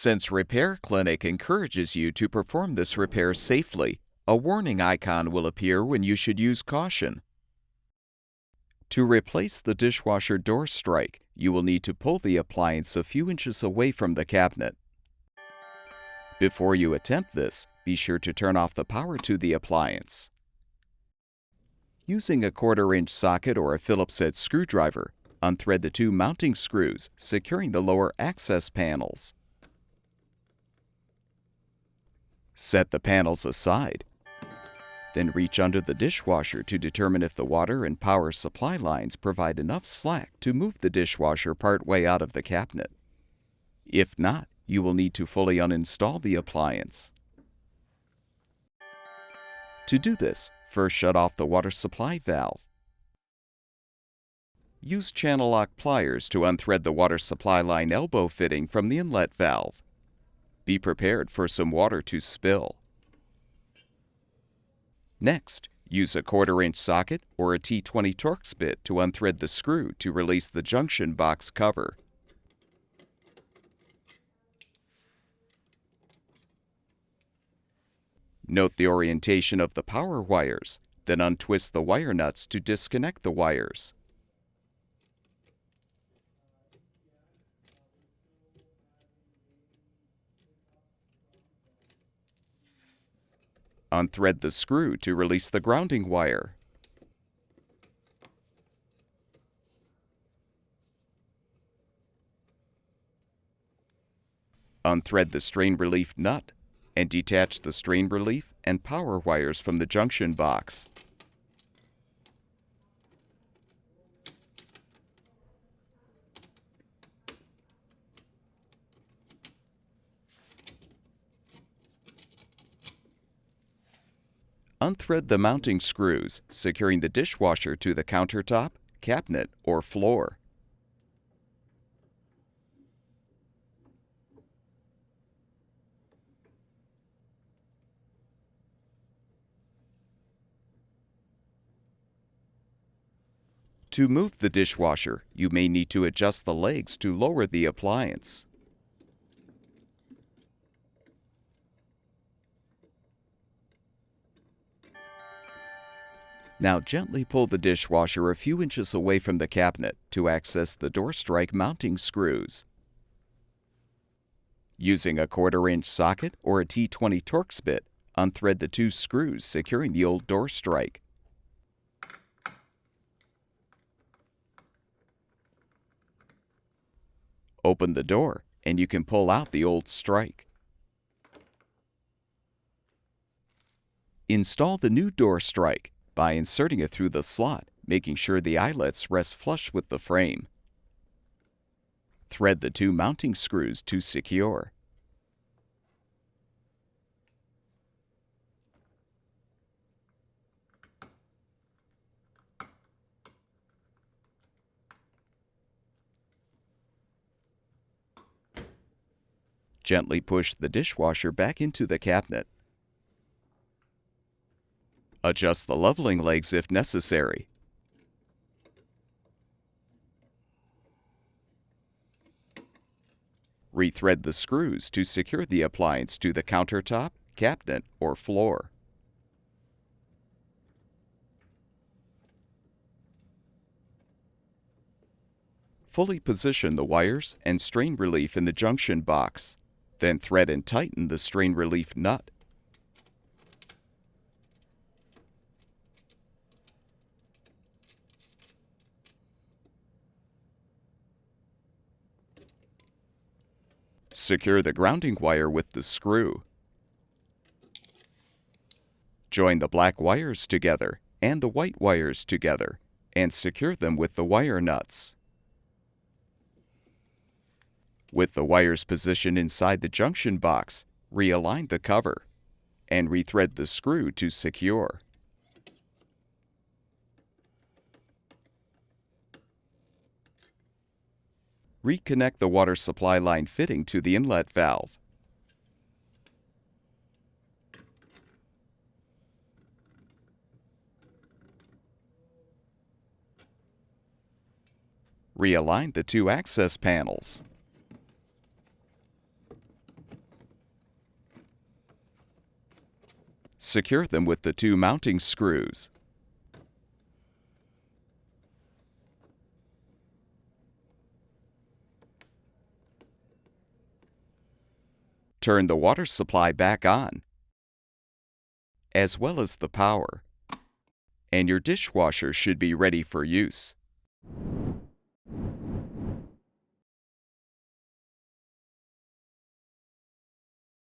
Since Repair Clinic encourages you to perform this repair safely, a warning icon will appear when you should use caution. To replace the dishwasher door strike, you will need to pull the appliance a few inches away from the cabinet. Before you attempt this, be sure to turn off the power to the appliance. Using a 1/4-inch socket or a Phillips-head screwdriver, unthread the 2 mounting screws, securing the lower access panels. Set the panels aside. Then reach under the dishwasher to determine if the water and power supply lines provide enough slack to move the dishwasher partway out of the cabinet. If not, you will need to fully uninstall the appliance. To do this, first shut off the water supply valve. Use channel lock pliers to unthread the water supply line elbow fitting from the inlet valve. Be prepared for some water to spill. Next, use a 1/4-inch socket or a T20 Torx bit to unthread the screw to release the junction box cover. Note the orientation of the power wires, then untwist the wire nuts to disconnect the wires. Unthread the screw to release the grounding wire. Unthread the strain relief nut and detach the strain relief and power wires from the junction box. Unthread the mounting screws, securing the dishwasher to the countertop, cabinet, or floor. To move the dishwasher, you may need to adjust the legs to lower the appliance. Now gently pull the dishwasher a few inches away from the cabinet to access the door strike mounting screws. Using a 1/4-inch socket or a T20 Torx bit, unthread the 2 screws securing the old door strike. Open the door and you can pull out the old strike. Install the new door strike by inserting it through the slot, making sure the eyelets rest flush with the frame. Thread the 2 mounting screws to secure. Gently push the dishwasher back into the cabinet. Adjust the leveling legs if necessary. Rethread the screws to secure the appliance to the countertop, cabinet, or floor. Fully position the wires and strain relief in the junction box. Then thread and tighten the strain relief nut. Secure the grounding wire with the screw. Join the black wires together and the white wires together and secure them with the wire nuts. With the wires positioned inside the junction box, realign the cover and rethread the screw to secure. Reconnect the water supply line fitting to the inlet valve. Realign the 2 access panels. Secure them with the 2 mounting screws. Turn the water supply back on, as well as the power, and your dishwasher should be ready for use.